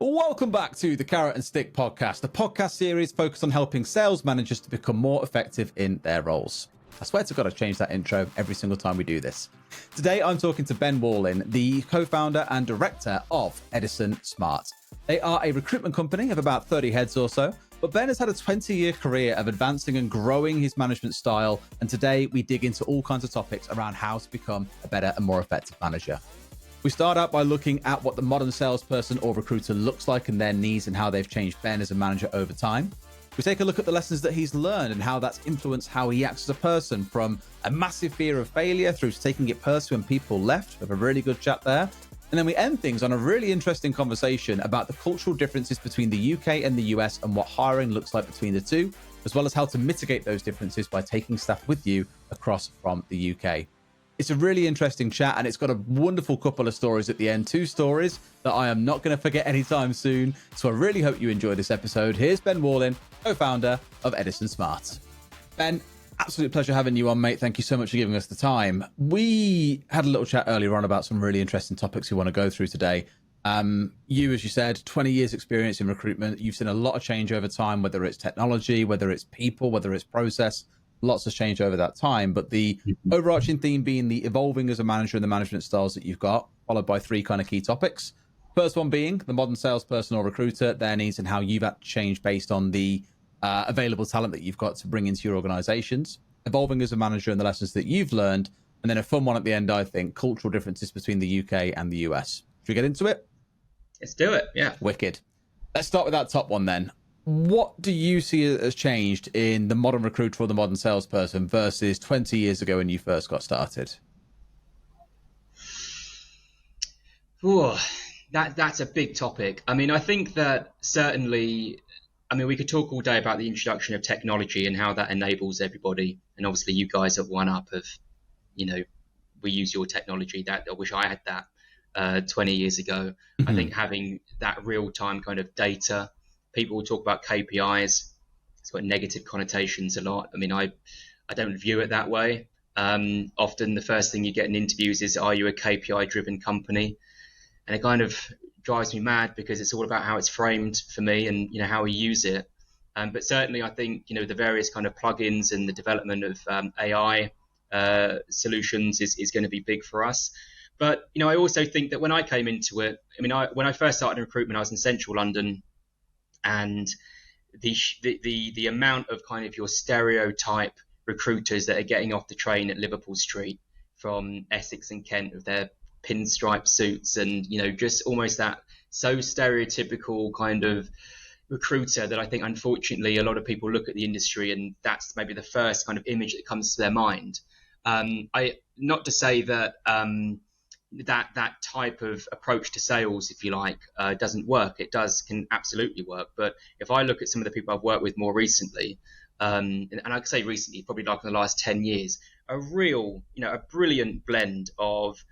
Welcome back to the Carrot and Stick podcast, a podcast series focused on helping sales managers to become more effective in their roles. I swear to God, I change that intro every single time we do this. Today, I'm talking to Ben Wallin, the co-founder and director of Edison Smart. They are a recruitment company of about 30 heads or so, but Ben has had a 20-year career of advancing and growing his management style, and today we dig into all kinds of topics around how to become a better and more effective manager. We start out by looking at what the modern salesperson or recruiter looks like and their needs and how they've changed Ben as a manager over time. We take a look at the lessons that he's learned and how that's influenced how he acts as a person, from a massive fear of failure through to taking it personally when people left. We have a really good chat there. And then we end things on a really interesting conversation about the cultural differences between the UK and the US and what hiring looks like between the two, as well as how to mitigate those differences by taking staff with you across from the UK. It's a really interesting chat, and it's got a wonderful couple of stories at the end, 2 stories that I am not going to forget anytime soon. So I really hope you enjoy this episode. Here's Ben Wallin, co-founder of Edison Smart. Ben, absolute pleasure having you on, mate. Thank you so much for giving us the time. We had a little chat earlier on about some really interesting topics we want to go through today. You, as you said, 20 years experience in recruitment. You've seen a lot of change over time, whether it's technology, whether it's people, whether it's process. Lots has changed over that time, but the overarching theme being the evolving as a manager and the management styles that you've got, followed by 3 kind of key topics. First one being the modern salesperson or recruiter, their needs and how you've had to change based on the available talent that you've got to bring into your organizations. Evolving as a manager and the lessons that you've learned. And then a fun one at the end, I think, cultural differences between the UK and the US. Should we get into it? Let's do it, yeah. Wicked. Let's start with that top one then. What do you see as changed in the modern recruiter or the modern salesperson versus 20 years ago when you first got started? Ooh, that's a big topic. I mean, I think that certainly, we could talk all day about the introduction of technology and how that enables everybody. And obviously you guys at One Up have, we use your technology. That I wish I had that 20 years ago. Mm-hmm. I think having that real-time kind of data. People will talk about KPIs. It's got negative connotations a lot. I mean, I don't view it that way. Often the first thing you get in interviews is, are you a KPI-driven company? And it kind of drives me mad because it's all about how it's framed for me and, how we use it. But certainly I think, the various kind of plugins and the development of AI solutions is going to be big for us. But, I also think that when I came into it, when I first started in recruitment, I was in central London. And the amount of kind of your stereotype recruiters that are getting off the train at Liverpool Street from Essex and Kent with their pinstripe suits and, just almost that so stereotypical kind of recruiter that I think, unfortunately, a lot of people look at the industry and that's maybe the first kind of image that comes to their mind. Not to say that that type of approach to sales, if you like, doesn't work. It can absolutely work. But if I look at some of the people I've worked with more recently, and I could say recently, probably like in the last 10 years, a brilliant blend of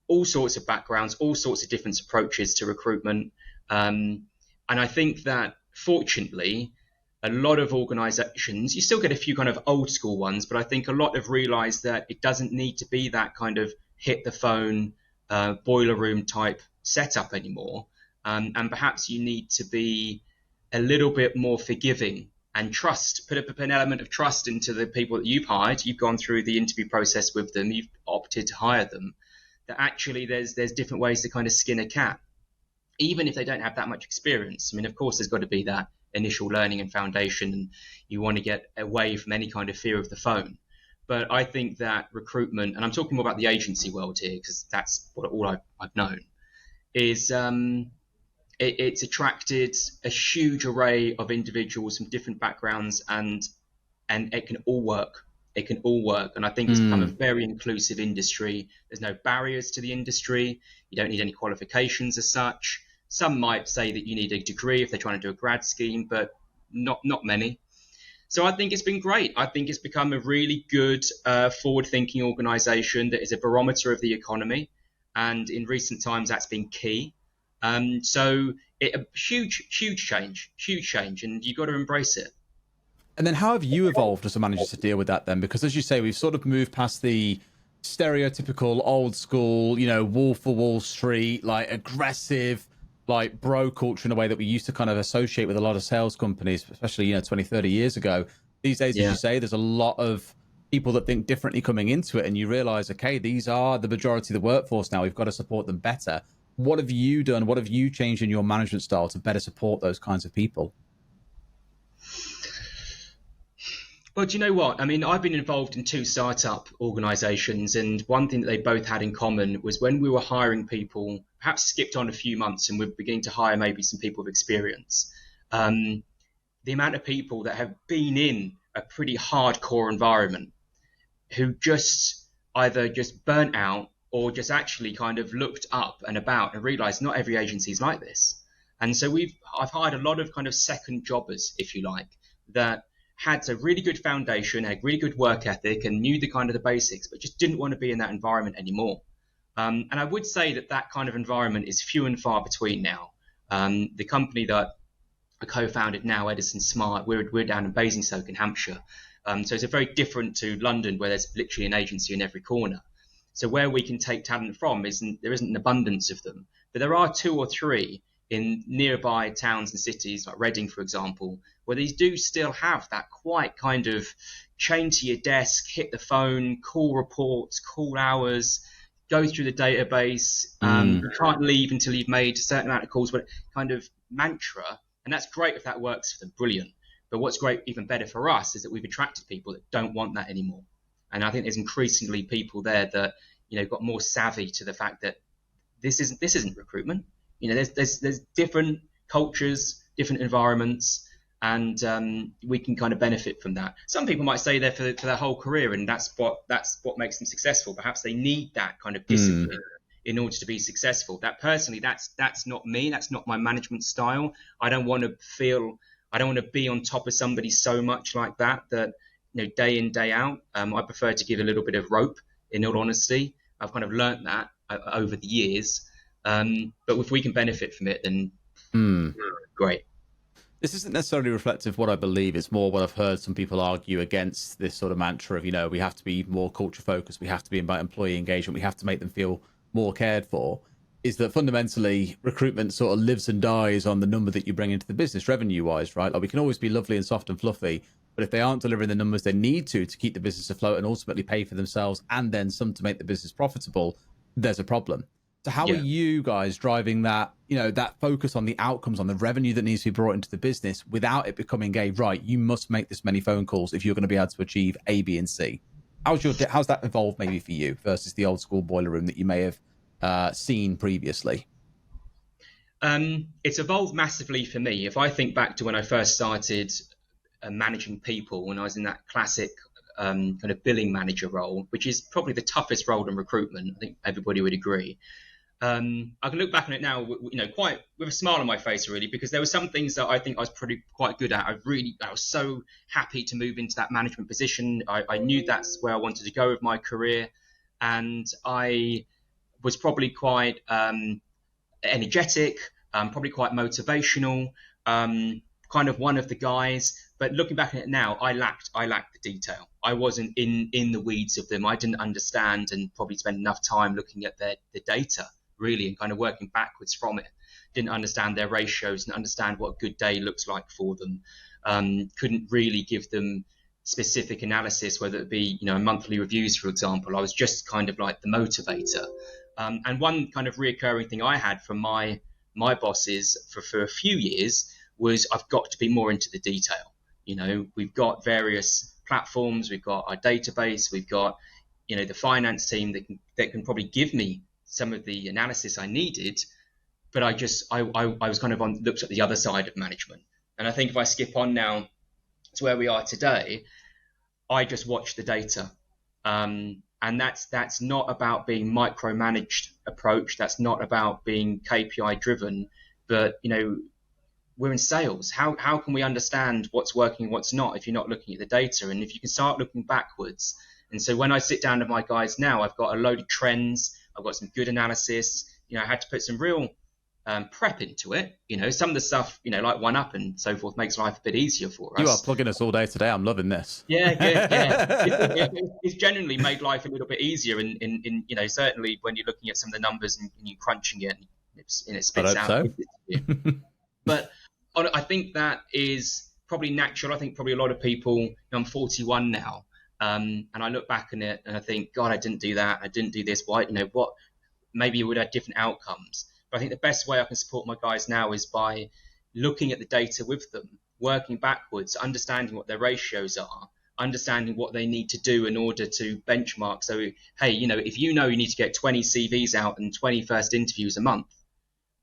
all sorts of backgrounds, all sorts of different approaches to recruitment. And I think that fortunately, a lot of organizations, you still get a few kind of old school ones, but I think a lot have realized that it doesn't need to be that kind of hit the phone, boiler room type setup anymore. And perhaps you need to be a little bit more forgiving and put an element of trust into the people that you've hired. You've gone through the interview process with them. You've opted to hire them. That actually there's different ways to kind of skin a cat, even if they don't have that much experience. Of course, there's got to be that initial learning and foundation, and you want to get away from any kind of fear of the phone. But I think that recruitment, and I'm talking more about the agency world here because that's all I've known, is it's attracted a huge array of individuals from different backgrounds, and it can all work. It can all work. And I think it's become a very inclusive industry. There's no barriers to the industry. You don't need any qualifications as such. Some might say that you need a degree if they're trying to do a grad scheme, but not many. So I think it's been great. I think it's become a really good forward-thinking organization that is a barometer of the economy. And in recent times, that's been key. So a huge change, and you've got to embrace it. And then how have you evolved as a manager to deal with that then? Because as you say, we've sort of moved past the stereotypical old school, Wolf of Wall Street, like aggressive, like bro culture in a way that we used to kind of associate with a lot of sales companies, especially, 20, 30 years ago. These days, as Yeah. you say, there's a lot of people that think differently coming into it, and you realize, okay, these are the majority of the workforce now. We've got to support them better. What have you done? What have you changed in your management style to better support those kinds of people? Well, do you know what? I mean, I've been involved in two startup organizations, and one thing that they both had in common was when we were hiring people, perhaps skipped on a few months and we're beginning to hire maybe some people with experience. The amount of people that have been in a pretty hardcore environment who just either just burnt out or just actually kind of looked up and about and realized not every agency is like this. And so I've hired a lot of kind of second jobbers, if you like, that had a really good foundation, had really good work ethic and knew the kind of the basics, but just didn't want to be in that environment anymore. And I would say that that kind of environment is few and far between now. The company that I co-founded now, Edison Smart, we're down in Basingstoke in Hampshire. So it's very different to London, where there's literally an agency in every corner. So where we can take talent from there isn't an abundance of them, but there are two or three in nearby towns and cities, like Reading, for example, where these do still have that quite kind of chain to your desk, hit the phone, call reports, call hours, go through the database. You can't leave until you've made a certain amount of calls, but kind of mantra. And that's great if that works for them, brilliant. But what's great, even better for us, is that we've attracted people that don't want that anymore. And I think there's increasingly people there that, got more savvy to the fact that this isn't recruitment. There's different cultures, different environments, and we can kind of benefit from that. Some people might stay there for their whole career, and that's what makes them successful. Perhaps they need that kind of discipline in order to be successful. That personally, that's not me. That's not my management style. I don't want to be on top of somebody so much like that day in, day out. I prefer to give a little bit of rope, in all honesty. I've kind of learnt that over the years. But if we can benefit from it, then great. This isn't necessarily reflective of what I believe. It's more what I've heard some people argue against this sort of mantra of, we have to be more culture focused. We have to be about employee engagement. We have to make them feel more cared for. Is that fundamentally recruitment sort of lives and dies on the number that you bring into the business revenue wise, right? Like we can always be lovely and soft and fluffy, but if they aren't delivering the numbers they need to keep the business afloat and ultimately pay for themselves and then some to make the business profitable, there's a problem. So how are you guys driving that, that focus on the outcomes, on the revenue that needs to be brought into the business without it becoming you must make this many phone calls if you're going to be able to achieve A, B, and C? How's that evolved maybe for you versus the old school boiler room that you may have seen previously? It's evolved massively for me. If I think back to when I first started managing people, when I was in that classic kind of billing manager role, which is probably the toughest role in recruitment, I think everybody would agree. I can look back on it now, quite with a smile on my face, really, because there were some things that I think I was quite good at. I was so happy to move into that management position. I knew that's where I wanted to go with my career, and I was probably quite energetic, probably quite motivational, kind of one of the guys. But looking back at it now, I lacked the detail. I wasn't in the weeds of them. I didn't understand and probably spend enough time looking at the data, really, and kind of working backwards from it. Didn't understand their ratios, didn't understand what a good day looks like for them. Couldn't really give them specific analysis, whether it be, monthly reviews, for example. I was just kind of like the motivator. And one kind of reoccurring thing I had from my bosses for a few years was I've got to be more into the detail. We've got various platforms, we've got our database, we've got, the finance team that can probably give me some of the analysis I needed, but I was kind of looked at the other side of management. And I think if I skip on now to where we are today, I just watch the data. And that's not about being micromanaged approach. That's not about being KPI driven, but we're in sales. How can we understand what's working and what's not if you're not looking at the data? And if you can start looking backwards. And so when I sit down with my guys now, I've got a load of trends. I've got some good analysis. I had to put some real prep into it. Some of the stuff, like One Up and so forth makes life a bit easier for us. You are plugging us all day today. I'm loving this. Yeah, good. Yeah. It's genuinely made life a little bit easier. In certainly when you're looking at some of the numbers and you're crunching it, and it I spits hope out. so. But I think that is probably natural. I think probably a lot of people. I'm 41 now, and I look back on it and I think, God, I didn't do that. I didn't do this. Why? What? Maybe you would have different outcomes. But I think the best way I can support my guys now is by looking at the data with them, working backwards, understanding what their ratios are, understanding what they need to do in order to benchmark. So, hey, if you need to get 20 CVs out and 20 first interviews a month,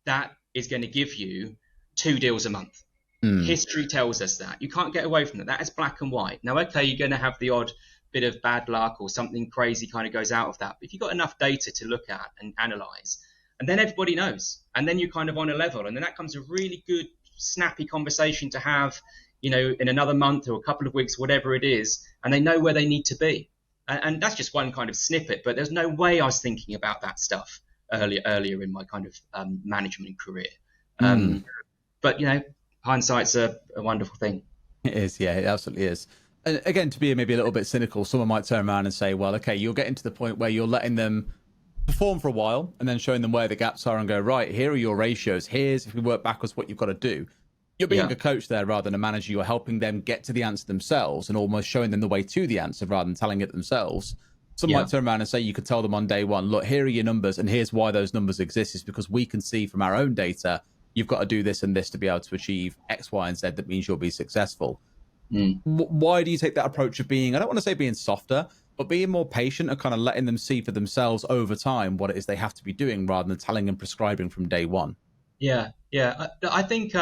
that is going to give you 2 deals a month. History tells us that. You can't get away from that. That is black and white. Now, okay, you're going to have the odd bit of bad luck or something crazy kind of goes out of that. But if you've got enough data to look at and analyze, and then everybody knows, and then you're kind of on a level, and then that comes a really good, snappy conversation to have, in another month or a couple of weeks, whatever it is, and they know where they need to be. And that's just one kind of snippet, but there's no way I was thinking about that stuff earlier in my kind of management career. But hindsight's a wonderful thing. It is, yeah, it absolutely is. And again, to be maybe a little bit cynical, someone might turn around and say, well, okay, you're getting to the point where you're letting them perform for a while and then showing them where the gaps are and go, right, here are your ratios. Here's, if we work backwards, what you've got to do. You're being a coach there rather than a manager. You're helping them get to the answer themselves and almost showing them the way to the answer rather than telling it themselves. Some might turn around and say, you could tell them on day one, look, here are your numbers and here's why those numbers exist, is because we can see from our own data you've got to do this and this to be able to achieve X, Y, and Z. That means you'll be successful. Why do you take that approach of being, I don't want to say being softer, but being more patient and kind of letting them see for themselves over time what it is they have to be doing rather than telling and prescribing from day one? Yeah. I think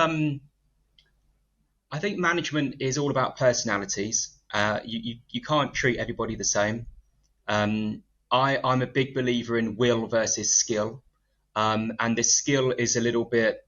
management is all about personalities. You can't treat everybody the same. I'm a big believer in will versus skill. And this skill is a little bit,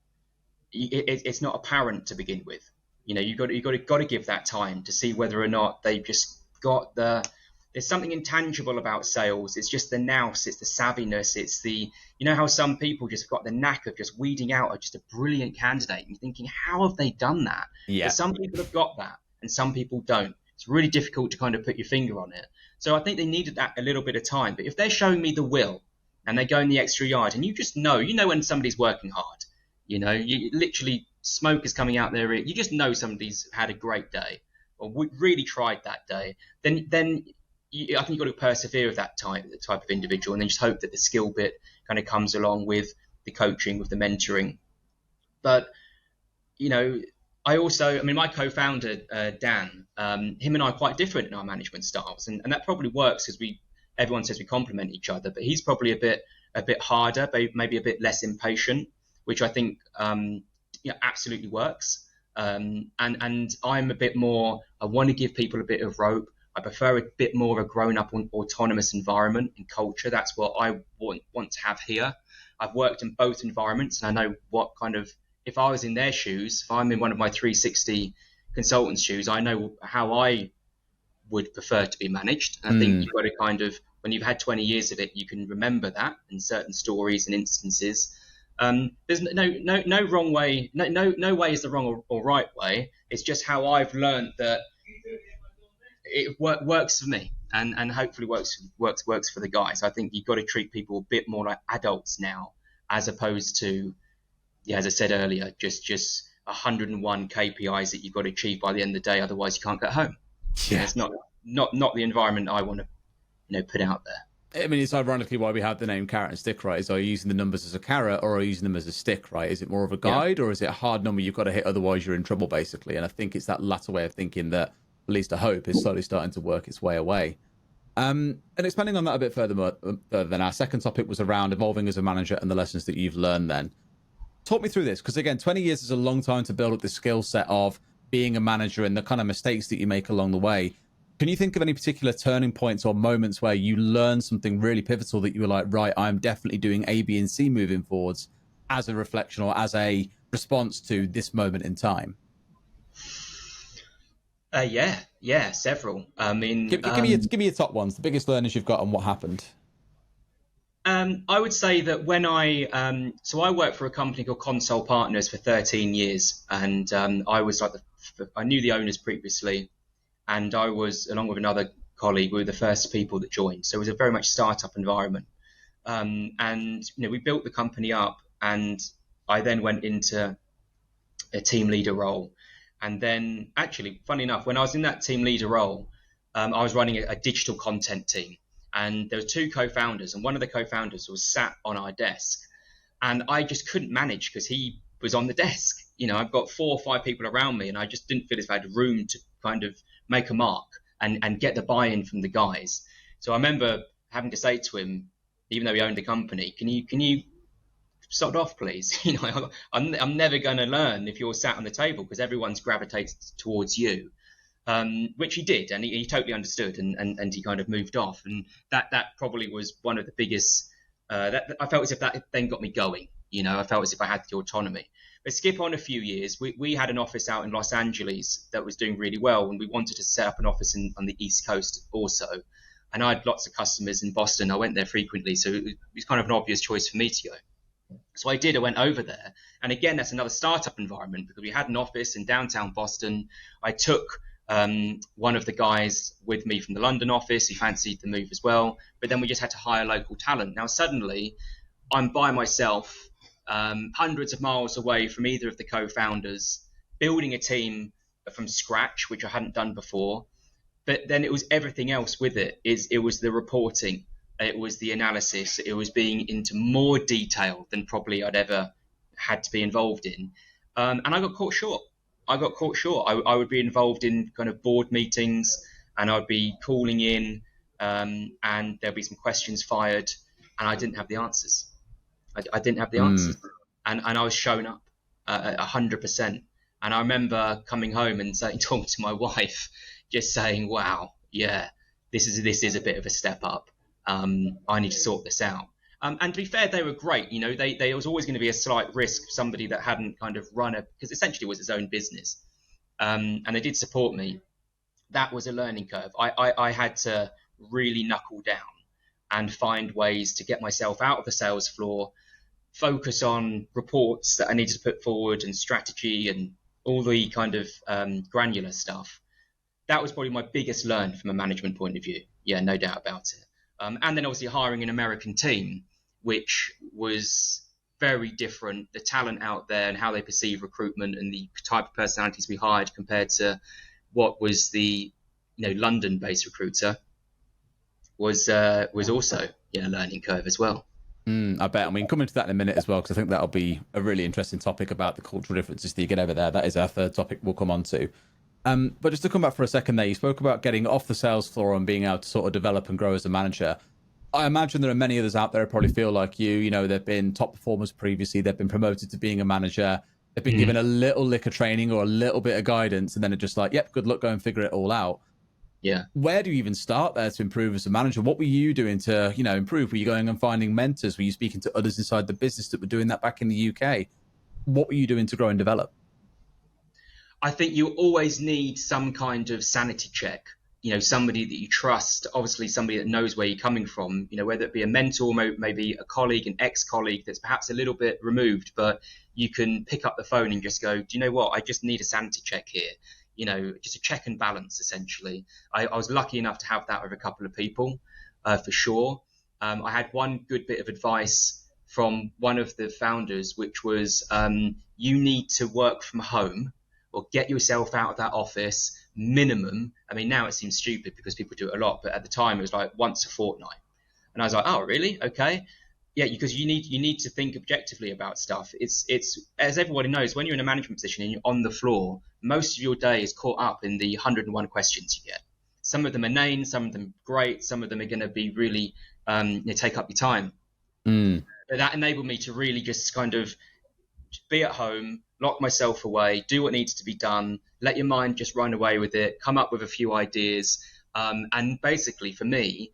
it's not apparent to begin with. You've got to give that time to see whether or not they've just got there's something intangible about sales. It's just the nous, it's the savviness, it's the, how some people just got the knack of just weeding out just a brilliant candidate and thinking, how have they done that? Yeah. But some people have got that and some people don't. It's really difficult to kind of put your finger on it. So I think they needed that a little bit of time. But if they're showing me the will and they're going the extra yard, and you just know when somebody's working hard, you literally, smoke is coming out there. You just know somebody's had a great day or really tried that day. Then I think you've got to persevere with that type of individual, and then just hope that the skill bit kind of comes along with the coaching, with the mentoring. But my co-founder Dan, him and I are quite different in our management styles, and that probably works because everyone says we complement each other. But he's probably a bit harder, maybe a bit less impatient, which I think absolutely works. And I'm a bit more, I want to give people a bit of rope. I prefer a bit more of a grown-up autonomous environment and culture. That's what I want to have here. I've worked in both environments, and I know what kind of, if I was in their shoes, if I'm in one of my 360 consultants' shoes, I know how I would prefer to be managed. And I think you've got to kind of, when you've had 20 years of it, you can remember that in certain stories and instances. There's no wrong way. No way is the wrong or right way. It's just how I've learned that it works for me, and hopefully works for the guys. I think you've got to treat people a bit more like adults now, as opposed to, as I said earlier, just 101 KPIs that you've got to achieve by the end of the day. Otherwise, you can't get home. Yeah, it's not the environment I want to put out there. I mean, it's ironically why we have the name carrot and stick, right? Is, are you using the numbers as a carrot or are you using them as a stick, right? Is it more of a guide or is it a hard number you've got to hit, otherwise you're in trouble, basically? And I think it's that latter way of thinking that, at least I hope, is slowly starting to work its way away. And expanding on that a bit further than our second topic was around evolving as a manager and the lessons that you've learned then. Talk me through this, because again, 20 years is a long time to build up the skill set of being a manager and the kind of mistakes that you make along the way. Can you think of any particular turning points or moments where you learned something really pivotal that you were like, right, I'm definitely doing A, B, and C moving forwards as a reflection or as a response to this moment in time? Yeah, several. I mean, give me your top ones, the biggest learners you've got and what happened. I would say that when I worked for a company called Console Partners for 13 years, and I was like I knew the owners previously. And I was, along with another colleague, we were the first people that joined. So it was a very much startup environment. And we built the company up And I then went into a team leader role. And then actually, funny enough, when I was in that team leader role, I was running a digital content team. And there were two co-founders, and one of the co-founders was sat on our desk. And I just couldn't manage because he was on the desk. I've got 4 or 5 people around me, and I just didn't feel as if I had room to kind of make a mark and get the buy-in from the guys. So I remember having to say to him, even though he owned the company, can you sod off, please? I'm never going to learn if you're sat on the table because everyone's gravitated towards you. Which he did, and he totally understood, and he kind of moved off. And that probably was one of the biggest. That I felt as if that then got me going. I felt as if I had the autonomy. But skip on a few years, we had an office out in Los Angeles that was doing really well, and we wanted to set up an office on the East Coast also. And I had lots of customers in Boston. I went there frequently, so it was kind of an obvious choice for me to go. So I did. I went over there, and again, that's another startup environment because we had an office in downtown Boston. I took one of the guys with me from the London office. He fancied the move as well, but then we just had to hire local talent. Now suddenly I'm by myself, hundreds of miles away from either of the co-founders, building a team from scratch, which I hadn't done before. But then it was everything else with it. It was the reporting, it was the analysis, it was being into more detail than probably I'd ever had to be involved in. And I got caught short. I would be involved in kind of board meetings, and I'd be calling in, and there'd be some questions fired, and I didn't have the answers. I didn't have the answers, and I was showing up 100%. And I remember coming home and talking to my wife, just saying, "Wow, yeah, this is a bit of a step up. I need to sort this out." And to be fair, they were great. There was always going to be a slight risk for somebody that hadn't kind of because essentially it was his own business. And they did support me. That was a learning curve. I had to really knuckle down and find ways to get myself out of the sales floor, focus on reports that I needed to put forward and strategy and all the kind of granular stuff. That was probably my biggest learn from a management point of view. Yeah, no doubt about it. And then obviously hiring an American team, which was very different. The talent out there and how they perceive recruitment and the type of personalities we hired compared to what was the London-based recruiter was also a learning curve as well. I bet. I mean, coming to that in a minute as well, because I think that'll be a really interesting topic about the cultural differences that you get over there. That is our third topic we'll come on to. But just to come back for a second there, you spoke about getting off the sales floor and being able to sort of develop and grow as a manager. I imagine there are many others out there who probably feel like they've been top performers previously, they've been promoted to being a manager, they've been given a little lick of training or a little bit of guidance, and then it's just like, yep, good luck, go and figure it all out. Yeah. Where do you even start there to improve as a manager? What were you doing to, improve? Were you going and finding mentors? Were you speaking to others inside the business that were doing that back in the UK? What were you doing to grow and develop? I think you always need some kind of sanity check. Somebody that you trust, obviously somebody that knows where you're coming from, whether it be a mentor, maybe a colleague, an ex-colleague that's perhaps a little bit removed, but you can pick up the phone and just go, do you know what? I just need a sanity check here. Just a check and balance, essentially. I was lucky enough to have that with a couple of people, for sure. I had one good bit of advice from one of the founders, which was you need to work from home or get yourself out of that office minimum. I mean, now it seems stupid because people do it a lot, but at the time it was like once a fortnight. And I was like, oh, really? Okay. Yeah, because you need to think objectively about stuff. It's as everybody knows, when you're in a management position and you're on the floor, most of your day is caught up in the 101 questions you get. Some of them are inane, some of them great, some of them are going to be really take up your time. But that enabled me to really just kind of be at home, lock myself away, do what needs to be done, let your mind just run away with it, come up with a few ideas. And basically for me,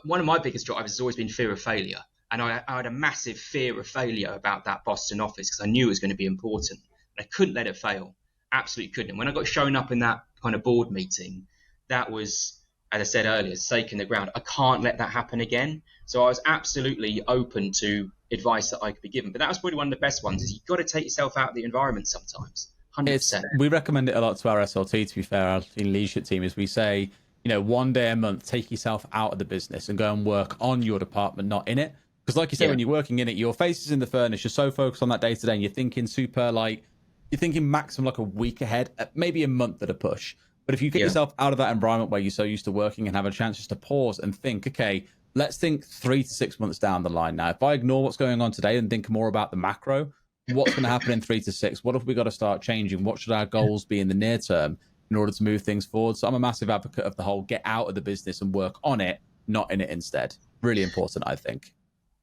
one of my biggest drivers has always been fear of failure. And I had a massive fear of failure about that Boston office because I knew it was going to be important. I couldn't let it fail. Absolutely couldn't. And when I got shown up in that kind of board meeting, that was, as I said earlier, stake in the ground. I can't let that happen again. So I was absolutely open to advice that I could be given. But that was probably one of the best ones, is you've got to take yourself out of the environment sometimes. 100%. We recommend it a lot to our SLT, to be fair, our leadership team, is we say, one day a month, take yourself out of the business and go and work on your department, not in it. Because like you say, when you're working in it, your face is in the furnace, you're so focused on that day to day, and you're thinking you're thinking maximum like a week ahead, maybe a month at a push. But if you get yourself out of that environment where you're so used to working and have a chance just to pause and think, okay, let's think 3 to 6 months down the line now. If I ignore what's going on today and think more about the macro, what's going to happen in 3 to 6? What have we got to start changing? What should our goals be in the near term in order to move things forward? So I'm a massive advocate of the whole get out of the business and work on it, not in it instead. Really important, I think.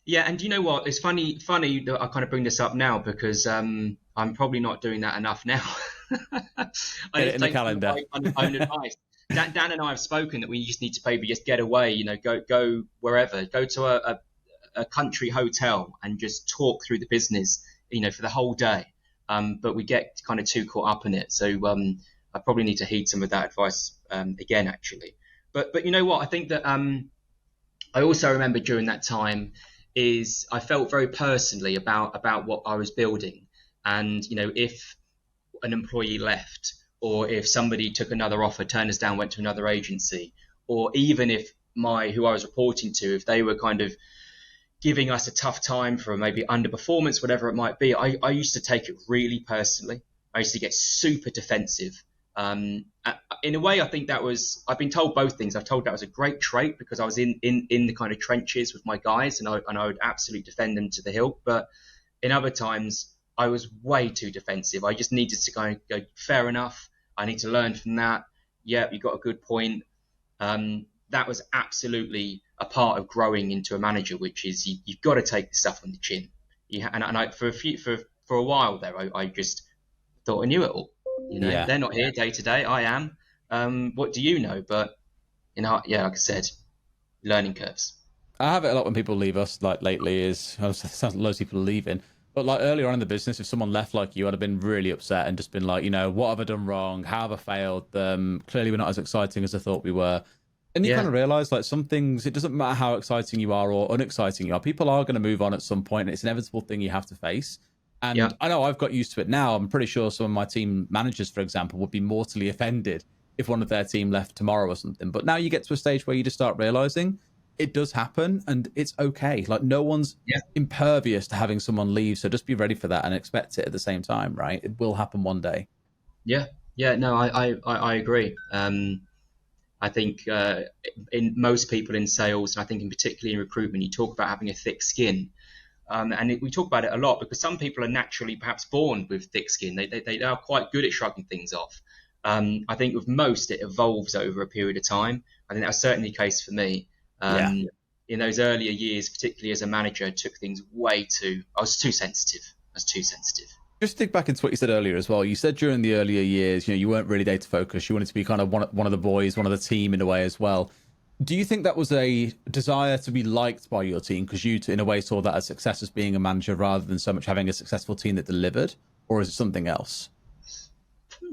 Yeah, and you know what? It's funny that I kind of bring this up now because I'm probably not doing that enough now. Get it in the calendar. Own advice. Dan and I have spoken that we just need to maybe just get away, go wherever, go to a country hotel and just talk through the business, for the whole day. But we get kind of too caught up in it. So I probably need to heed some of that advice again, actually. But you know what? I think that I also remember during that time is I felt very personally about what I was building. And, if an employee left, or if somebody took another offer, turned us down, went to another agency, or even if who I was reporting to, if they were kind of giving us a tough time for maybe underperformance, whatever it might be, I used to take it really personally. I used to get super defensive. In a way, I think I've been told both things. I've told that was a great trait because I was in the kind of trenches with my guys and I would absolutely defend them to the hilt. But in other times, I was way too defensive. I just needed to kind of go, fair enough. I need to learn from that. Yeah, you got a good point. That was absolutely a part of growing into a manager, which is you've got to take the stuff on the chin. For a while there, I just thought I knew it all. They're not here day to day. I am. What do you know? But like I said, learning curves. I have it a lot when people leave us. Like lately, it sounds like loads of people are leaving. But like earlier on in the business, if someone left like you, I'd have been really upset and just been like, what have I done wrong? How have I failed them? Clearly, we're not as exciting as I thought we were. And you kind of realize like some things, it doesn't matter how exciting you are or unexciting you are. People are going to move on at some point, and it's an inevitable thing you have to face. And I know I've got used to it now. I'm pretty sure some of my team managers, for example, would be mortally offended if one of their team left tomorrow or something. But now you get to a stage where you just start realizing it does happen and it's okay. Like no one's impervious to having someone leave. So just be ready for that and expect it at the same time, right? It will happen one day. Yeah. No, I agree. I think in most people in sales, and I think in particularly in recruitment, you talk about having a thick skin. We talk about it a lot because some people are naturally perhaps born with thick skin. They are quite good at shrugging things off. I think with most, it evolves over a period of time. I think that's certainly the case for me. In those earlier years, particularly as a manager, I took things I was too sensitive. Just dig back into what you said earlier as well. You said during the earlier years, you weren't really data focused. You wanted to be kind of one of the boys, one of the team in a way as well. Do you think that was a desire to be liked by your team because you, in a way, saw that as success as being a manager rather than so much having a successful team that delivered? Or is it something else?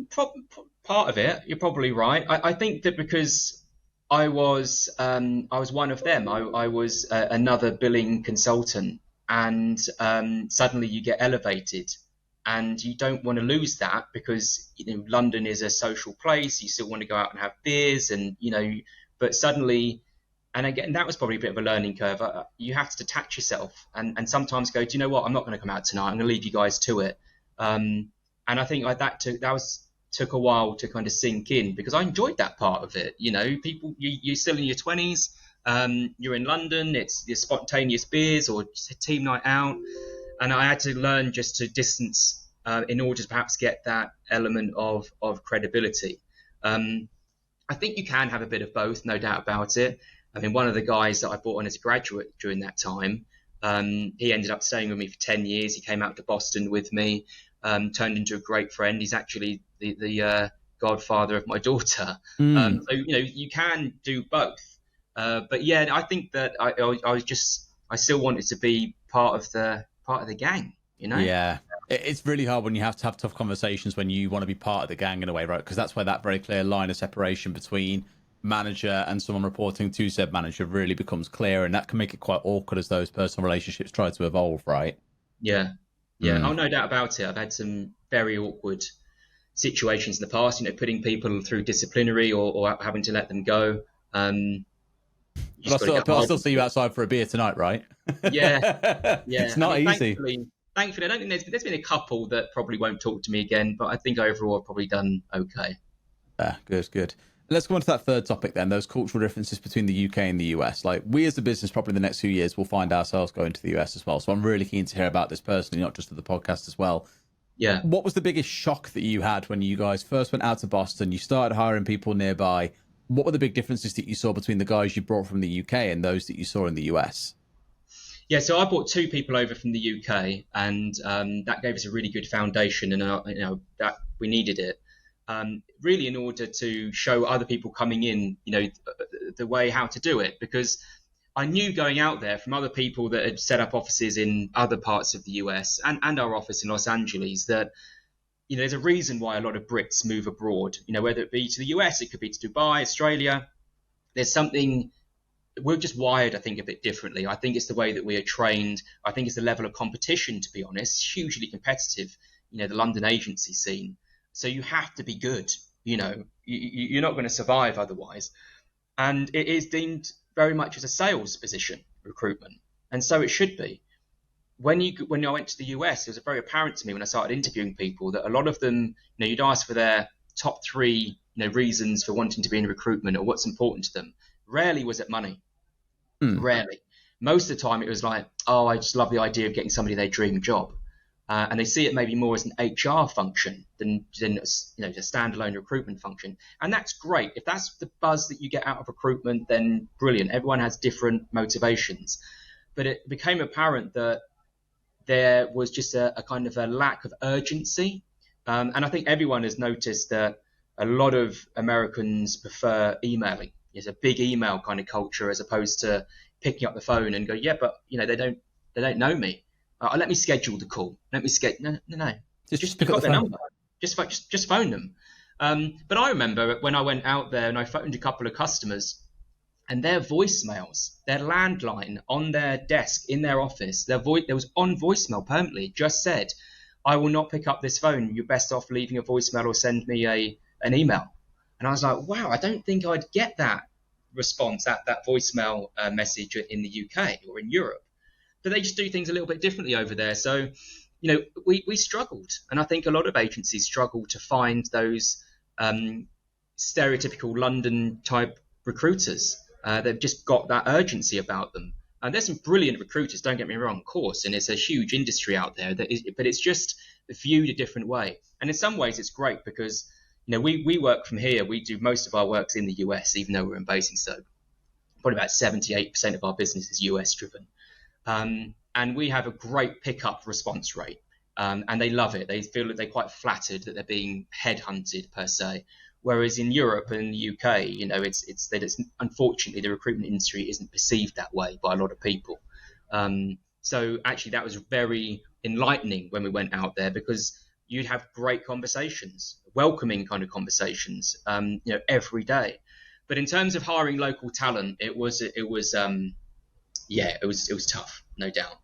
Part of it, you're probably right. I think that because I was one of them. I was another billing consultant, and suddenly you get elevated, and you don't want to lose that because London is a social place. You still want to go out and have beers, and but suddenly, and again, that was probably a bit of a learning curve. You have to detach yourself and sometimes go, do you know what? I'm not going to come out tonight. I'm going to leave you guys to it. And I think like that took a while to kind of sink in because I enjoyed that part of it. People, you're still in your 20s. You're in London. It's your spontaneous beers or just a team night out. And I had to learn just to distance in order to perhaps get that element of credibility. I think you can have a bit of both, no doubt about it. I mean, one of the guys that I brought on as a graduate during that time, he ended up staying with me for 10 years. He came out to Boston with me, turned into a great friend. He's actually the godfather of my daughter. So, you can do both. But yeah, I think that I still wanted to be part of the gang, Yeah. It's really hard when you have to have tough conversations when you want to be part of the gang in a way, right? Because that's where that very clear line of separation between manager and someone reporting to said manager really becomes clear, and that can make it quite awkward as those personal relationships try to evolve, right? Yeah. Oh, no doubt about it. I've had some very awkward situations in the past, putting people through disciplinary or having to let them go. You But I'll just got to still, get but I'll hold still of see you it. outside for a beer tonight, right? Yeah, It's yeah. I not mean, easy. thankfully, I don't think there's been a couple that probably won't talk to me again, but I think overall I've probably done okay. Yeah, good, good. Let's go on to that third topic then, those cultural differences between the UK and the US. Like, we as a business, probably in the next few years, will find ourselves going to the US as well. So I'm really keen to hear about this personally, not just for the podcast as well. Yeah. What was the biggest shock that you had when you guys first went out to Boston? You started hiring people nearby. What were the big differences that you saw between the guys you brought from the UK and those that you saw in the US? Yeah, so I brought two people over from the UK, and that gave us a really good foundation, and that we needed it, really, in order to show other people coming in, the way how to do it, because I knew going out there from other people that had set up offices in other parts of the US and our office in Los Angeles that there's a reason why a lot of Brits move abroad. Whether it be to the US, it could be to Dubai, Australia. There's something we're just wired, I think, a bit differently. I think it's the way that we are trained. I think it's the level of competition, to be honest, hugely competitive, the London agency scene. So you have to be good, you're not going to survive otherwise. And it is deemed very much as a sales position, recruitment. And so it should be. When I went to the US, it was very apparent to me when I started interviewing people that a lot of them, you'd ask for their top three, reasons for wanting to be in recruitment or what's important to them. Rarely was it money. Rarely. Most of the time it was like, oh, I just love the idea of getting somebody their dream job. And they see it maybe more as an HR function than a standalone recruitment function. And that's great. If that's the buzz that you get out of recruitment, then brilliant. Everyone has different motivations. But it became apparent that there was just a kind of a lack of urgency. And I think everyone has noticed that a lot of Americans prefer emailing. It's a big email kind of culture as opposed to picking up the phone and go, yeah, but they don't know me. Let me schedule the call. Let me schedule. No. Just You pick up got the their phone. number. Just phone them. But I remember when I went out there and I phoned a couple of customers, and their voicemails, their landline on their desk in their office, there was on voicemail permanently, just said, I will not pick up this phone. You're best off leaving a voicemail or send me an email. And I was like, wow, I don't think I'd get that response, that voicemail message in the UK or in Europe. But they just do things a little bit differently over there. So, we struggled. And I think a lot of agencies struggle to find those stereotypical London type recruiters. They've just got that urgency about them. And there's some brilliant recruiters, don't get me wrong, of course, and it's a huge industry out there. But it's just viewed a different way. And in some ways, it's great because we work from here. We do most of our works in the US, even though we're in Basingstoke. Probably about 78% of our business is US driven. And we have a great pickup response rate. And they love it. They feel that they're quite flattered that they're being headhunted per se. Whereas in Europe and the UK, it's that it's unfortunately the recruitment industry isn't perceived that way by a lot of people. So actually that was very enlightening when we went out there because you'd have great conversations, welcoming kind of conversations, every day. But in terms of hiring local talent, it was tough, no doubt.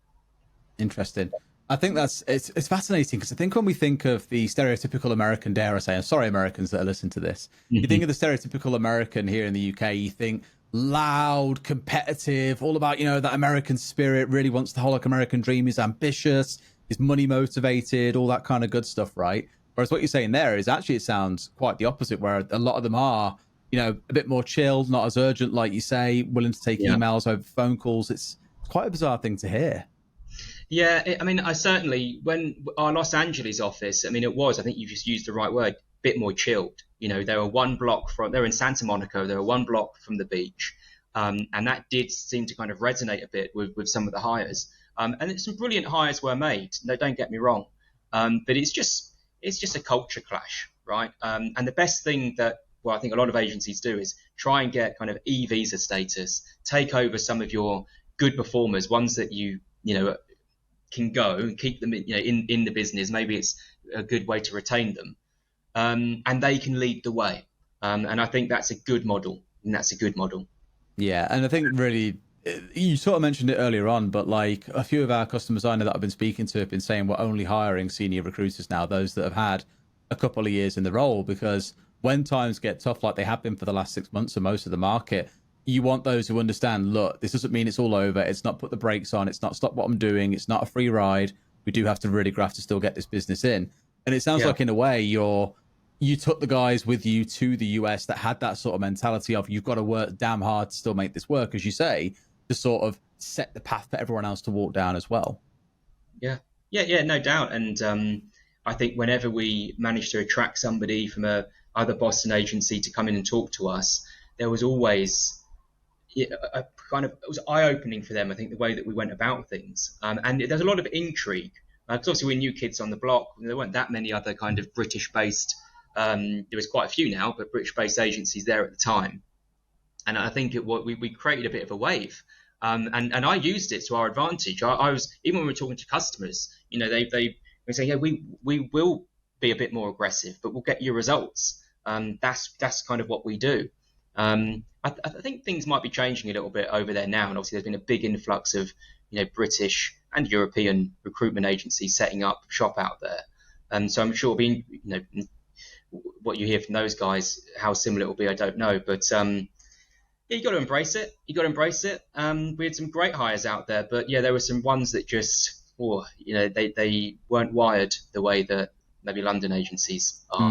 Interesting. I think it's fascinating because I think when we think of the stereotypical American, dare I say, I'm sorry, Americans that are listening to this, you think of the stereotypical American here in the UK, you think loud, competitive, all about, that American spirit, really wants the whole American dream, is ambitious, is money motivated, all that kind of good stuff, right? Whereas what you're saying there is actually it sounds quite the opposite, where a lot of them are, a bit more chilled, not as urgent, like you say, willing to take emails over phone calls. It's quite a bizarre thing to hear. Yeah, I certainly, when our Los Angeles office, I think you just used the right word, bit more chilled. They were in Santa Monica, they were one block from the beach. And that did seem to kind of resonate a bit with some of the hires. And some brilliant hires were made, no, don't get me wrong. But it's just a culture clash, right? And the best thing that, I think a lot of agencies do is try and get kind of e-visa status, take over some of your good performers, ones that you can go and keep them in the business. Maybe it's a good way to retain them, and they can lead the way. And I think that's a good model. Yeah, and I think really you sort of mentioned it earlier on, but like a few of our customers I know that I've been speaking to have been saying we're only hiring senior recruiters now, those that have had a couple of years in the role, because when times get tough like they have been for the last 6 months of most of the market, you want those who understand, look, this doesn't mean it's all over. It's not put the brakes on. It's not stop what I'm doing. It's not a free ride. We do have to really graft to still get this business in. And it sounds like in a way you took the guys with you to the US that had that sort of mentality of you've got to work damn hard to still make this work, as you say, to sort of set the path for everyone else to walk down as well. Yeah, no doubt. And I think whenever we managed to attract somebody from a other Boston agency to come in and talk to us, there was always a kind of, it was eye-opening for them, I think, the way that we went about things. And there's a lot of intrigue. Because obviously we're new kids on the block. There weren't that many other kind of British-based, there was quite a few now, but British-based agencies there at the time. And I think we created a bit of a wave. And I used it to our advantage. I was, even when we were talking to customers, they say, yeah, we will be a bit more aggressive, but we'll get you results. That's kind of what we do. I think things might be changing a little bit over there now, and obviously there's been a big influx of British and European recruitment agencies setting up shop out there, and so I'm sure being what you hear from those guys, how similar it will be, I don't know, but yeah, you got to embrace it. We had some great hires out there, but yeah, there were some ones that just they weren't wired the way that maybe London agencies are.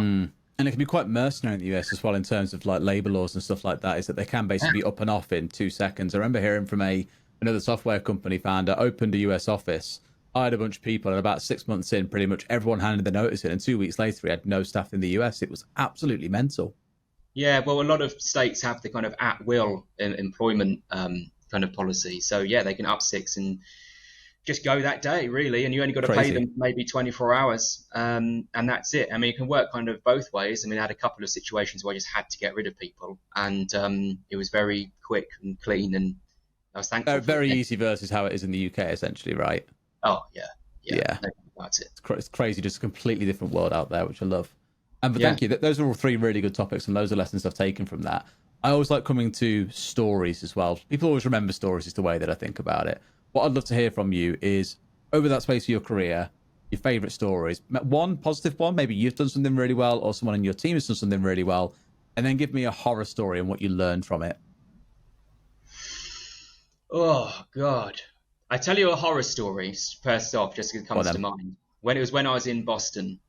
And it can be quite mercenary in the US as well in terms of like labor laws and stuff like that, is that they can basically be up and off in 2 seconds. I remember hearing from another software company founder, opened a US office, hired a bunch of people, and about 6 months in, pretty much everyone handed the notice in, and 2 weeks later he had no staff in the US. It was absolutely mental. Yeah, well, a lot of states have the kind of at-will employment kind of policy. So yeah, they can up 6 and just go that day, really, and you only got to pay them maybe 24 hours, and that's it. I mean, it can work kind of both ways. I mean, I had a couple of situations where I just had to get rid of people, and it was very quick and clean, and I was thankful. Very easy versus how it is in the UK, essentially, right? Oh, yeah. No, that's it. It's crazy, just a completely different world out there, which I love. And thank you. Those are all 3 really good topics, and loads of lessons I've taken from that. I always like coming to stories as well. People always remember stories is the way that I think about it. What I'd love to hear from you is, over that space of your career, your favourite stories. One positive one, maybe you've done something really well, or someone in your team has done something really well, and then give me a horror story and what you learned from it. Oh, God. I tell you a horror story, first off, just because it comes to mind. When I was in Boston,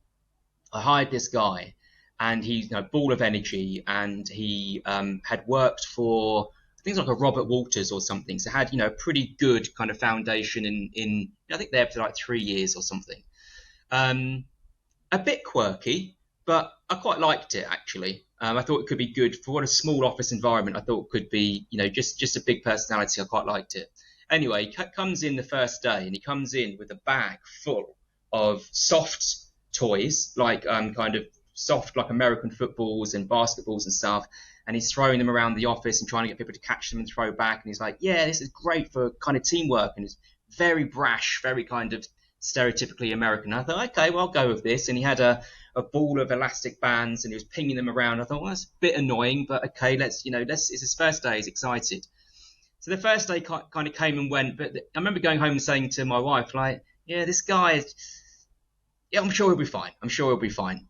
I hired this guy, and he's a ball of energy, and he had worked for, I think it's like a Robert Walters or something. So had, a pretty good kind of foundation in I think there for like 3 years or something. A bit quirky, but I quite liked it actually. I thought it could be good for what a small office environment. I thought it could be, just a big personality. I quite liked it. Anyway, he comes in the first day, and he comes in with a bag full of soft toys, like kind of soft, like American footballs and basketballs and stuff. And he's throwing them around the office and trying to get people to catch them and throw back. And he's like, yeah, this is great for kind of teamwork. And it's very brash, very kind of stereotypically American. I thought, okay, well, I'll go with this. And he had a ball of elastic bands, and he was pinging them around. I thought, well, that's a bit annoying, but okay, it's his first day. He's excited. So the first day kind of came and went. But I remember going home and saying to my wife, like, yeah, this guy, I'm sure he'll be fine.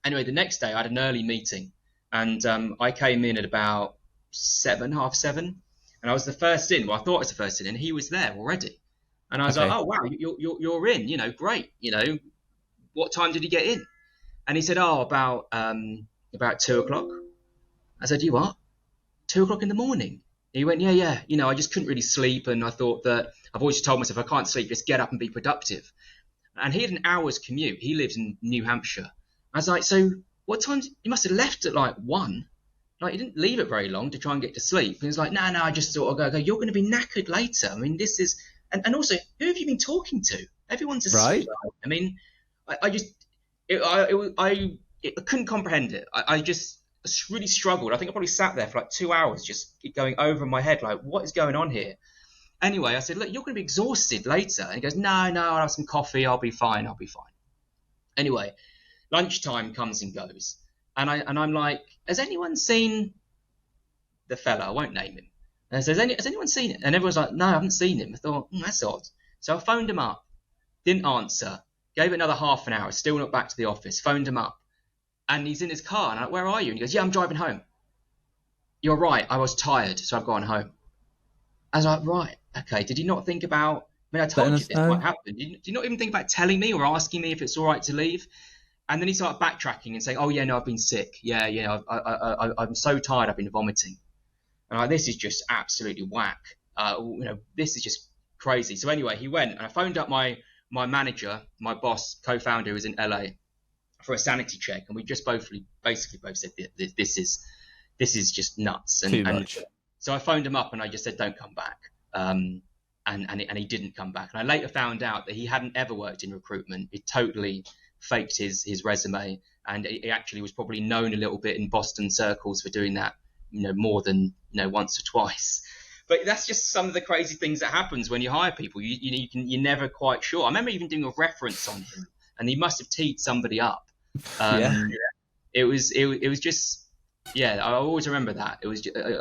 Anyway, the next day I had an early meeting. And I came in at about 7:30, and I was the first in. Well, I thought I was the first in, and he was there already. And I was like, "Oh wow, you're in. Great. What time did you get in?" And he said, "Oh, about 2:00." I said, "You what? 2:00 in the morning?" And he went, "Yeah. I just couldn't really sleep, and I thought that I've always told myself I can't sleep, just get up and be productive." And he had an hour's commute. He lives in New Hampshire. I was like, "So what time? You must have left at like 1. Like you didn't leave it very long to try and get to sleep." And he's like, no, I just thought I'd go, you're going to be knackered later. I mean, this is, and also, who have you been talking to? Everyone's a right. I mean, I couldn't comprehend it. I just really struggled. I think I probably sat there for like 2 hours just going over in my head, like, what is going on here? Anyway, I said, look, you're going to be exhausted later. And he goes, no, I'll have some coffee. I'll be fine. Anyway, lunchtime comes and goes, and I'm like, has anyone seen the fella? I won't name him. And I says, has anyone seen it? And everyone's like, no, I haven't seen him. I thought, that's odd. So I phoned him up, didn't answer, gave it another half an hour, still not back to the office, phoned him up, and he's in his car, and I'm like, where are you? And he goes, yeah, I'm driving home. you're right, I was tired, so I've gone home. I was like, right, okay. Did you not think about, I mean, I told you this might happen. Did you not even think about telling me or asking me if it's all right to leave? And then he started backtracking and saying, oh, yeah, no, I've been sick. Yeah, I'm so tired, I've been vomiting. And like, this is just absolutely whack. This is just crazy. So anyway, he went and I phoned up my manager, my boss, co-founder, who was in LA, for a sanity check. And we just basically both said, this is just nuts. Too much. So I phoned him up and I just said, don't come back. And he didn't come back. And I later found out that he hadn't ever worked in recruitment. He totally faked his resume. And he actually was probably known a little bit in Boston circles for doing that, more than, once or twice. But that's just some of the crazy things that happens when you hire people. You're never quite sure. I remember even doing a reference on him and he must have teed somebody up. It was just, I always remember that.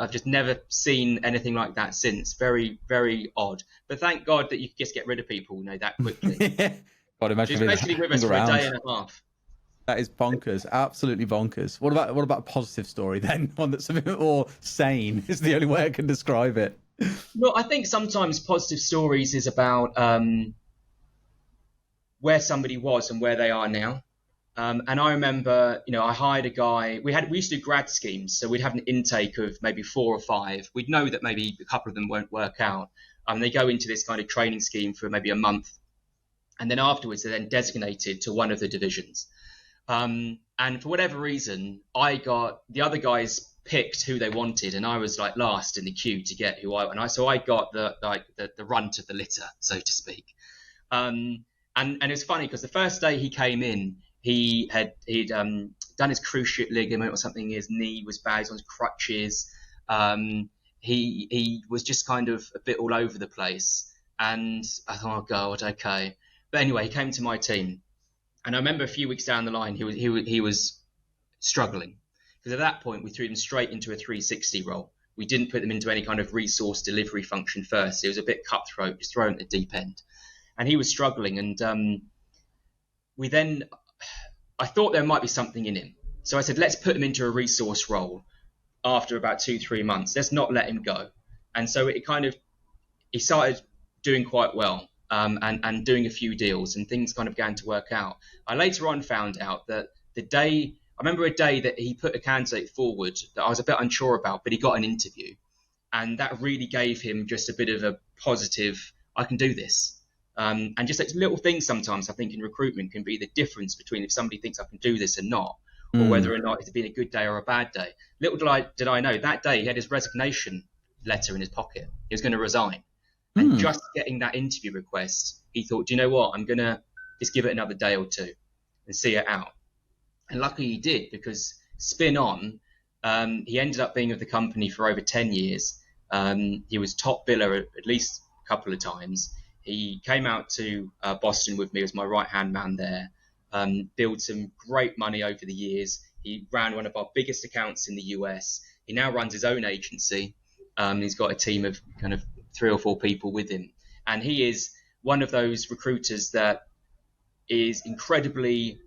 I've just never seen anything like that since. Very, very odd. But thank God that you could just get rid of people, that quickly. God, imagine especially with us for a day and a half. That is bonkers, absolutely bonkers. What about a positive story then? One that's a bit more sane is the only way I can describe it. No, I think sometimes positive stories is about where somebody was and where they are now. And I remember, I hired a guy. We used to do grad schemes, so we'd have an intake of maybe 4 or 5. We'd know that maybe a couple of them won't work out. They go into this kind of training scheme for maybe a month, and then afterwards they're then designated to one of the divisions. And for whatever reason, the other guys picked who they wanted, and I was like last in the queue to get so I got the runt of the litter, so to speak. And it's funny because the first day he came in, he'd done his cruciate ligament or something. His knee was bad. He was on his crutches. He was just kind of a bit all over the place. And I thought, oh God, okay. But anyway, he came to my team, and I remember a few weeks down the line, he was struggling because at that point we threw them straight into a 360 role. We didn't put them into any kind of resource delivery function first. It was a bit cutthroat, just thrown at the deep end, and he was struggling. And I thought there might be something in him. So I said, let's put him into a resource role after about 2-3 months. Let's not let him go. And so he started doing quite well and doing a few deals, and things kind of began to work out. I later on found out that I remember a day that he put a candidate forward that I was a bit unsure about, but he got an interview. And that really gave him just a bit of a positive, I can do this. And just like little things sometimes I think in recruitment can be the difference between if somebody thinks I can do this and not, or whether or not it's been a good day or a bad day. Little did I know that day he had his resignation letter in his pocket. He was going to resign. And just getting that interview request, he thought, do you know what? I'm going to just give it another day or two and see it out. And luckily he did, because spin on, he ended up being with the company for over 10 years. He was top biller at least a couple of times. He came out to Boston with me as my right-hand man there, built some great money over the years. He ran one of our biggest accounts in the US. He now runs his own agency. He's got a team of kind of 3 or 4 people with him. And he is one of those recruiters that is incredibly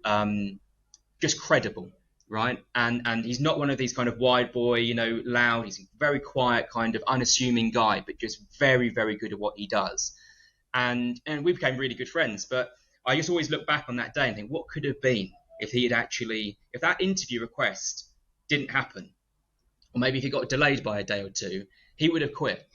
just credible, right? And he's not one of these kind of wide boy, loud. He's a very quiet, kind of unassuming guy, but just very, very good at what he does. And we became really good friends. But I just always look back on that day and think, what could have been if if that interview request didn't happen, or maybe if he got delayed by a day or 2, he would have quit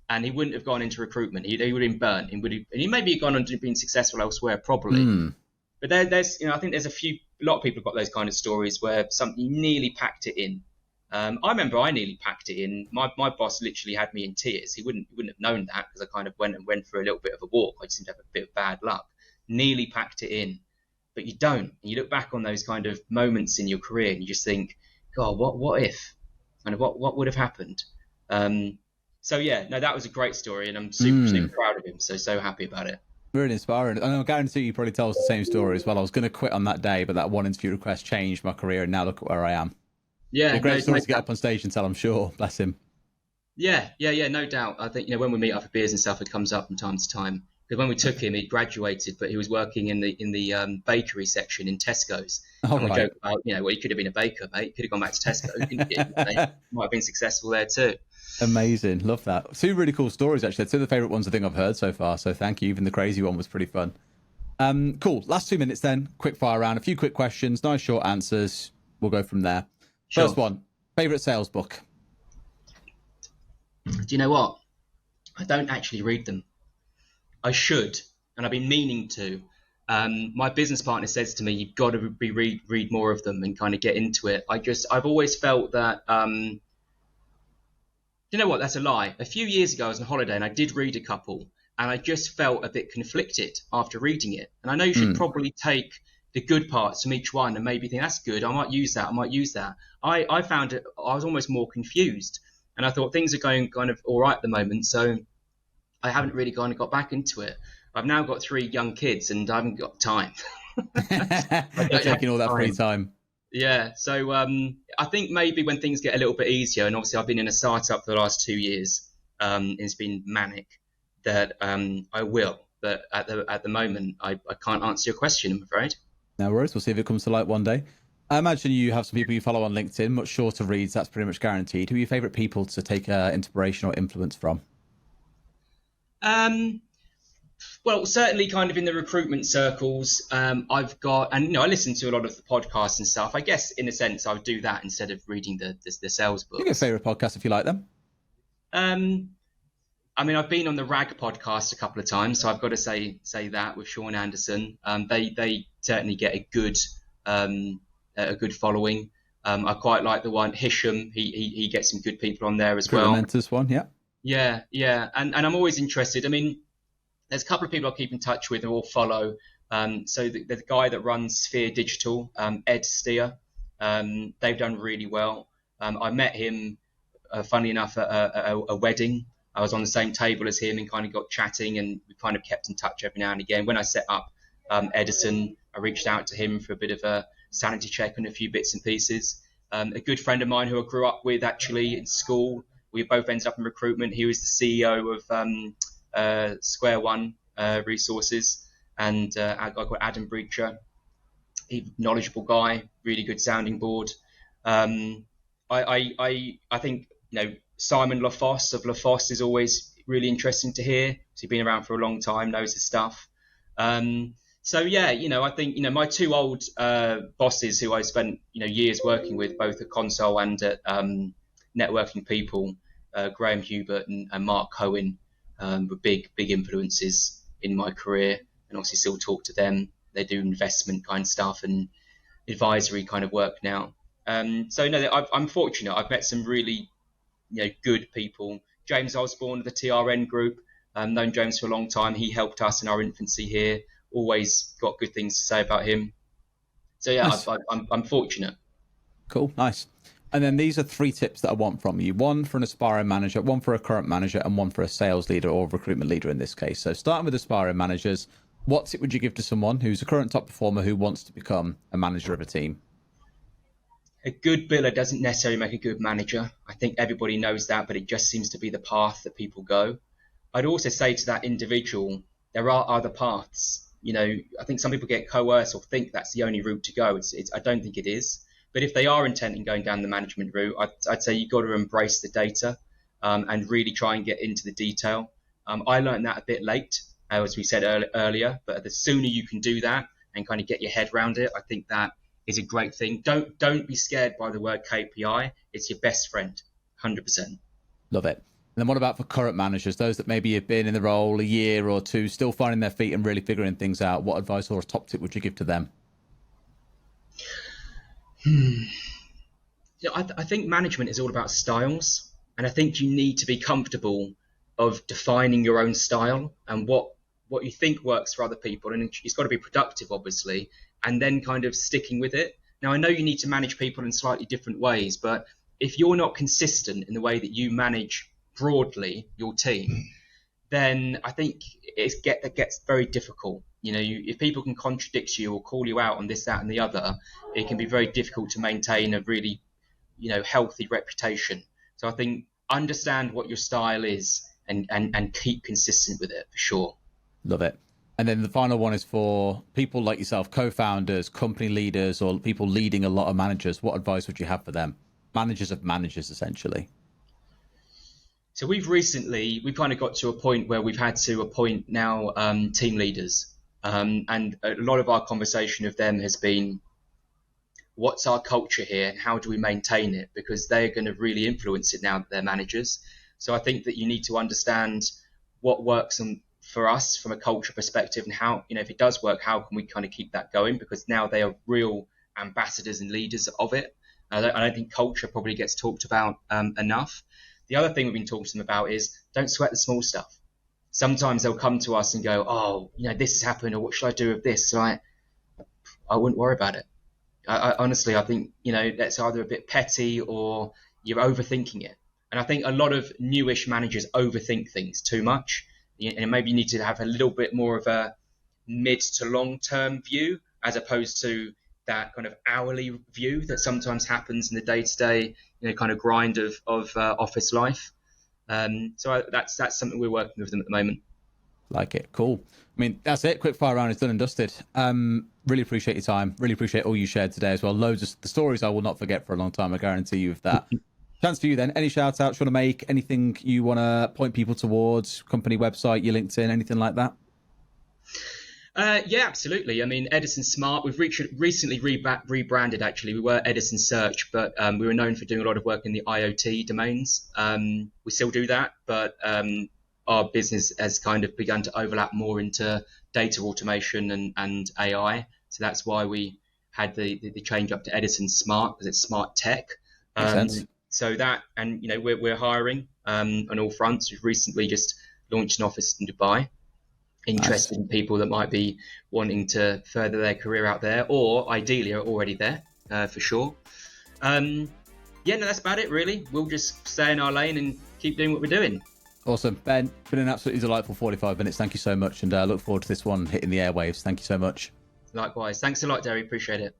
and he wouldn't have gone into recruitment. He would have been burnt. And he maybe gone on to being successful elsewhere, probably. But there's, I think there's a lot of people have got those kind of stories where something nearly packed it in. I remember I nearly packed it in. My boss literally had me in tears. He wouldn't have known that because I kind of went for a little bit of a walk. I just seemed to have a bit of bad luck. Nearly packed it in, but you don't. And you look back on those kind of moments in your career and you just think, God, what if? And what would have happened? So yeah, no, that was a great story, and I'm super proud of him. So happy about it. Really inspiring. And I guarantee you probably tell us the same story as well. I was going to quit on that day, but that one interview request changed my career, and now look at where I am. Yeah, a great story to get up on stage and tell, I'm sure. Bless him. Yeah, no doubt. I think when we meet up for beers and stuff, it comes up from time to time Because when we took him, he graduated, but he was working in the bakery section in Tesco's. All And we right. joke about, well, he could have been a baker, mate. He could have gone back to Tesco. He might have been successful there too. Amazing. Love that. Two really cool stories, actually. Two of the favorite ones I think I've heard so far. So thank you. Even the crazy one was pretty fun. Cool. Last 2 minutes then. Quick fire round. A few quick questions. Nice short answers. We'll go from there. Sure. First one. Favorite sales book? Do you know what? I don't actually read them. I should, and I've been meaning to. My business partner says to me, "You've got to read more of them and kind of get into it." I've always felt that. You know what? That's a lie. A few years ago, I was on holiday and I did read a couple, and I just felt a bit conflicted after reading it. And I know you should probably take the good parts from each one and maybe think that's good. I might use that. I found it. I was almost more confused, and I thought things are going kind of all right at the moment, so I haven't really kind of got back into it. I've now got 3 young kids and I haven't got time. You're taking all that free time. Yeah. So I think maybe when things get a little bit easier, and obviously I've been in a startup for the last 2 years, it's been manic, that I will. But at the moment, I can't answer your question, I'm afraid. No worries. We'll see if it comes to light one day. I imagine you have some people you follow on LinkedIn, much shorter reads. That's pretty much guaranteed. Who are your favorite people to take inspiration or influence from? Well, certainly kind of in the recruitment circles, I've got, and I listen to a lot of the podcasts and stuff. I guess in a sense, I would do that instead of reading the sales books. Give me a favorite podcast if you like them. I mean, I've been on the RAG podcast a couple of times, so I've got to say that with Sean Anderson. They certainly get a good following. I quite like the one Hisham. He gets some good people on there as well. Mentors one, yeah. Yeah, and I'm always interested. I mean, there's a couple of people I keep in touch with who all follow. So the guy that runs Sphere Digital, Ed Steer, they've done really well. I met him, funnily enough, at a wedding. I was on the same table as him and kind of got chatting, and we kind of kept in touch every now and again. When I set up Edison, I reached out to him for a bit of a sanity check on a few bits and pieces. A good friend of mine who I grew up with actually in school, we both ended up in recruitment. He was the CEO of Square One Resources, and I got Adam Breacher. He's a knowledgeable guy, really good sounding board. I think Simon LaFosse of LaFosse is always really interesting to hear. He's been around for a long time, knows his stuff. So yeah, I think my 2 old bosses who I spent years working with, both at Console and at Networking People, Graham Hubert and Mark Cohen, were big influences in my career, and obviously still talk to them. They do investment kind of stuff and advisory kind of work now. So I'm fortunate. I've met some really good people. James Osborne of the TRN group, known James for a long time. He helped us in our infancy here. Always got good things to say about him. So yeah, nice. I'm fortunate. Cool, nice. And then these are 3 tips that I want from you. 1 for an aspiring manager, 1 for a current manager, and 1 for a sales leader or recruitment leader in this case. So starting with aspiring managers, what tip would you give to someone who's a current top performer who wants to become a manager of a team? A good biller doesn't necessarily make a good manager. I think everybody knows that, but it just seems to be the path that people go. I'd also say to that individual, there are other paths. I think some people get coerced or think that's the only route to go. I don't think it is. But if they are intent in going down the management route, I'd say you've got to embrace the data and really try and get into the detail. I learned that a bit late, as we said earlier, but the sooner you can do that and kind of get your head around it, I think that is a great thing. Don't be scared by the word KPI. It's your best friend, 100%. Love it. And then what about for current managers, those that maybe have been in the role a year or 2, still finding their feet and really figuring things out? What advice or a top tip would you give to them? I think management is all about styles, and I think you need to be comfortable of defining your own style and what you think works for other people, and it's got to be productive, obviously, and then kind of sticking with it. Now, I know you need to manage people in slightly different ways, but if you're not consistent in the way that you manage broadly your team, then I think that gets very difficult. If people can contradict you or call you out on this, that, and the other, it can be very difficult to maintain a really, healthy reputation. So I think understand what your style is and keep consistent with it for sure. Love it. And then the final one is for people like yourself, co-founders, company leaders, or people leading a lot of managers. What advice would you have for them? Managers of managers, essentially. So we've kind of got to a point where we've had to appoint now team leaders. And a lot of our conversation of them has been, what's our culture here and how do we maintain it? Because they're going to really influence it now that they're managers. So I think that you need to understand what works for us from a culture perspective, and how, if it does work, how can we kind of keep that going? Because now they are real ambassadors and leaders of it. I don't think culture probably gets talked about enough. The other thing we've been talking to them about is don't sweat the small stuff. Sometimes they'll come to us and go, oh, this has happened, or what should I do with this? So I wouldn't worry about it. I honestly, I think, that's either a bit petty or you're overthinking it. And I think a lot of newish managers overthink things too much. And maybe you need to have a little bit more of a mid to long term view, as opposed to that kind of hourly view that sometimes happens in the day-to-day, kind of grind of office life. So that's something we're working with them at the moment. Like it. Cool. I mean, that's it. Quick fire round is done and dusted. Really appreciate your time. Really appreciate all you shared today as well. Loads of the stories I will not forget for a long time. I guarantee you of that. Chance for you then. Any shout outs you want to make? Anything you want to point people towards? Company website, your LinkedIn, anything like that? Yeah, absolutely. I mean, Edison Smart, we've recently rebranded, actually. We were Edison Search, but we were known for doing a lot of work in the IoT domains. We still do that, but our business has kind of begun to overlap more into data automation and AI. So that's why we had the change up to Edison Smart, because it's smart tech. Makes sense. So that, and we're hiring on all fronts. We've recently just launched an office in Dubai. Interested in people that might be wanting to further their career out there, or ideally are already there, for sure. That's about it, really. We'll just stay in our lane and keep doing what we're doing. Awesome. Ben, been an absolutely delightful 45 minutes. Thank you so much. And look forward to this one hitting the airwaves. Thank you so much. Likewise. Thanks a lot, Derry. Appreciate it.